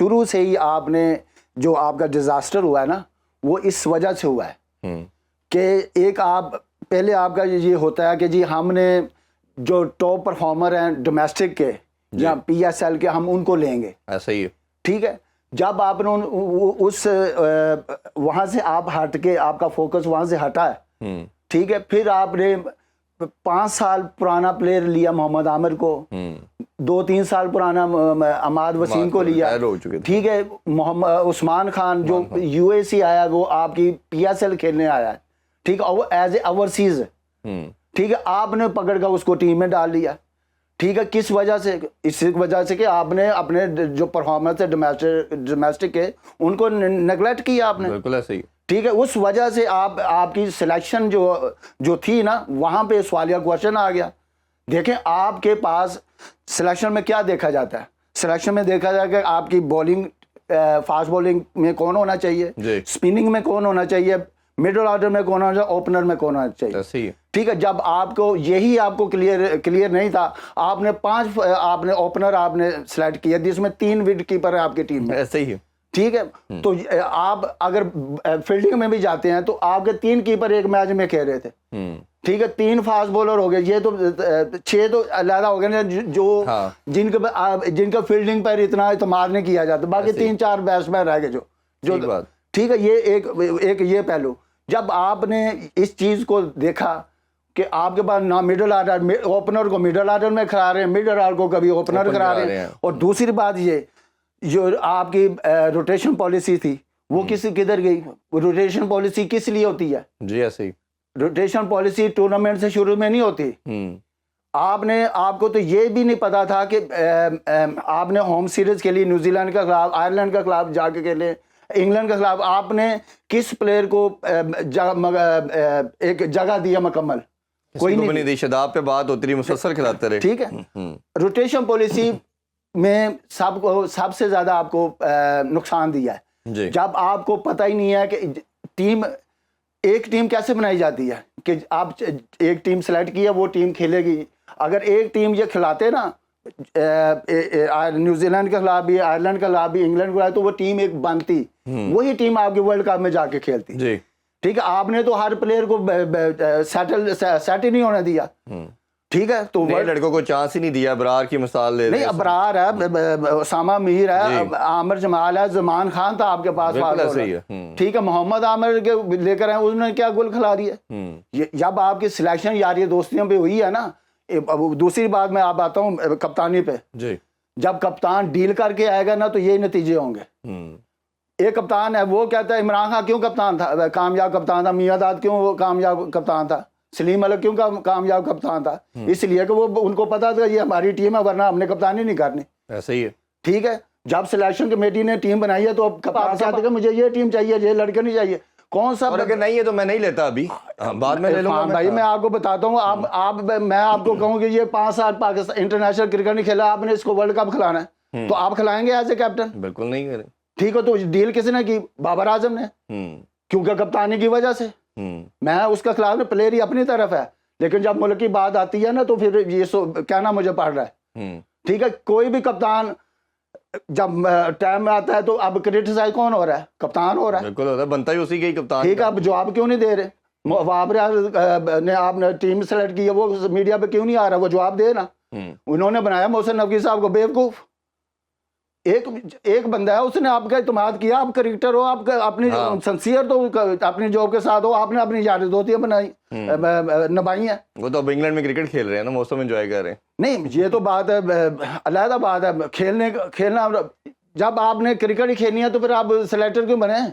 شروع سے ہی آپ نے جو آپ کا ڈیزاسٹر ہوا ہے نا وہ اس وجہ سے ہوا ہے کہ ایک آپ پہلے آپ کا یہ ہوتا ہے کہ جی ہم نے جو ٹاپ پرفارمر ہیں ڈومیسٹک کے یا پی ایس ایل کے ہم ان کو لیں گے, ایسا ہی ہے. ٹھیک ہے. جب آپ نے اس وہاں سے آپ ہٹ کے آپ کا فوکس وہاں سے ہٹا ہے, ٹھیک ہے, پھر آپ نے 5 سال پرانا پلیئر لیا محمد عامر کو, 2-3 سال پرانا عماد وسیم کو لیا, ٹھیک ہے, محمد عثمان خان جو یو اے سی آیا وہ آپ کی پی ایس ایل کھیلنے آیا ہے, ٹھیک ہے, اور وہ ایز اے اوورسیز, ٹھیک ہے, آپ نے پکڑ کر اس کو ٹیم میں ڈال لیا, ٹھیک ہے. کس وجہ سے؟ اس وجہ سے کہ آپ نے اپنے جو پرفارمنس ہے ڈومیسٹک کے ان کو نیگلیکٹ کیا آپ نے, بالکل ایسے ہی, ٹھیک ہے. اس وجہ سے آپ کی سلیکشن جو تھی نا وہاں پہ سوالیہ کوشچن آ گیا. دیکھیں آپ کے پاس سلیکشن میں کیا دیکھا جاتا ہے, سلیکشن میں دیکھا جاتا ہے کہ آپ کی بولنگ, فاسٹ بولنگ میں کون ہونا چاہیے, اسپننگ میں کون ہونا چاہیے, مڈل آرڈر میں کون ہونا چاہیے, اوپنر میں کون ہونا چاہیے, ٹھیک ہے. جب آپ کو یہی آپ کو کلیئر نہیں تھا, آپ نے 5 آپ نے اوپنر آپ نے سلیکٹ کیا جس میں 3 وکٹ کیپر ہے آپ کی ٹیم میں, ایسے ہی, ٹھیک ہے. تو آپ اگر فیلڈنگ میں بھی جاتے ہیں تو آپ کے 3 کیپر ایک میچ میں کھیل رہے تھے, ٹھیک ہے, 3 فاسٹ بولر ہو گئے, یہ تو 6 تو علیحدہ ہو گئے جو جن کا فیلڈنگ پر اتنا اعتماد نہیں کیا جاتا, باقی 3-4 بیٹسمین رہ گئے جو ٹھیک ہے. یہ ایک یہ پہلو. جب آپ نے اس چیز کو دیکھا کہ آپ کے پاس نہ مڈل آرڈر, اوپنر کو مڈل آرڈر میں کھلا رہے ہیں, مڈل آرڈر کو کبھی اوپنر کرا رہے ہیں, اور دوسری بات یہ جو آپ کی روٹیشن پالیسی تھی وہ کدھر گئی؟ روٹیشن پالیسی کس لیے ہوتی ہے؟ جی ایسے ہی, روٹیشن پالیسی ٹورنامنٹ سے شروع میں نہیں ہوتی. آپ کو تو یہ بھی نہیں پتا تھا کہ آپ نے ہوم سیریز کے لیے نیوزی لینڈ کا خلاف, آئرلینڈ کا خلاف جا کے کھیلے, انگلینڈ کے خلاف آپ نے کس پلیئر کو ایک جگہ دیا مکمل؟ کوئی نہیں دی. شداب پہ بات ہوتی رہی, مسلسل کھلاتے رہے, ٹھیک ہے. روٹیشن پالیسی میں سب سے زیادہ آپ کو نقصان دیا ہے. جب آپ کو پتہ ہی نہیں ہے کہ ایک ٹیم کیسے بنائی جاتی ہے, کہ آپ ایک ٹیم سلیکٹ کی ہے وہ ٹیم کھیلے گی. اگر ایک ٹیم یہ کھلاتے نا نیوزی لینڈ کے خلاف بھی, آئرلینڈ کے خلاف بھی, انگلینڈ کے خلاف, تو وہ ٹیم ایک بنتی, وہی ٹیم آپ کے ورلڈ کپ میں جا کے کھیلتی. ٹھیک ہے. آپ نے تو ہر پلیئر کو سیٹ ہی نہیں ہونے دیا, ٹھیک ہے. تو لڑکوں کو چانس ہی نہیں دیا. ابرار کی مثال لے, نہیں ابرار ہے, اسامہ میر ہے, عامر جمال ہے, زمان خان تھا آپ کے پاس, ٹھیک ہے, محمد عامر کے لے کر آئے, انہوں نے کیا گول کھلا دیا. جب آپ کی سلیکشن یاری دوستیوں پہ ہوئی ہے نا. دوسری بات میں آپ آتا ہوں کپتانی پہ. جب کپتان ڈیل کر کے آئے گا نا تو یہی نتیجے ہوں گے. ایک کپتان ہے وہ کہتا ہے عمران خان کیوں کپتان تھا, کامیاب کپتان تھا, میاں داد کیوں کامیاب کپتان تھا, سلیم ملک کیوں کامیاب کپتان تھا, اس لیے کہ وہ ان کو پتا تھا یہ ہماری ٹیم ہے, ورنہ ہم نے کپتانی نہیں کرنی. ایسے ہی ہے, ٹھیک ہے. جب سلیکشن کمیٹی نے ٹیم بنائی ہے تو اب کپتان کہتے ہیں کہ مجھے یہ ٹیم چاہیے, یہ لڑکے نہیں چاہیے. کون سا اگر نہیں ہے تو میں نہیں لیتا, ابھی بعد میں لے لوں گا. بھائی میں آپ کو بتاتا ہوں, میں آپ کو کہوں کہ یہ 5 سال پاکستان انٹرنیشنل کرکٹ نہیں کھیلا, آپ نے اس کو ورلڈ کپ کھلانا ہے تو آپ کھلائیں گے ایز اے کیپٹن؟ بالکل نہیں کریں. ٹھیک ہے. تو ڈیل کس نے کی؟ بابر اعظم نے, کیونکہ کپتانی کی وجہ سے. میں اس کا خلاف پلیئر ہی اپنی طرف ہے, لیکن جب ملک کی بات آتی ہے نا تو پھر یہ کہنا مجھے پڑ رہا ہے. ٹھیک ہے. کوئی بھی کپتان جب ٹائم میں آتا ہے تو اب کریٹیسائز کون ہو رہا ہے؟ کپتان ہو رہا ہے. بالکل ہوتا ہے, بنتا ہی اسی کے کپتان. ٹھیک ہے. اب جواب کیوں نہیں دے رہے؟ بابر نے آپ نے ٹیم سلیکٹ کی ہے, وہ میڈیا پہ کیوں نہیں آ رہا؟ وہ جواب دے نا. انہوں نے بنایا محسن نقوی صاحب کو بیوقوف. ایک بندہ ہے, اس نے آپ کا اعتماد کیا, آپ کرکٹر ہو, آپ اپنی سنسیئر تو اپنی جاب کے ساتھ ہو, آپ نے اپنی یاری دوستیاں نبھائی ہیں. وہ تو اب انگلینڈ میں کرکٹ کھیل رہے ہیں نا, موسم انجوائے کر رہے ہیں. نہیں یہ تو بات ہے, علیحدہ بات ہے. کھیلنا جب آپ نے کرکٹ ہی کھیلنی ہے تو پھر آپ سلیکٹر کیوں بنے ہیں؟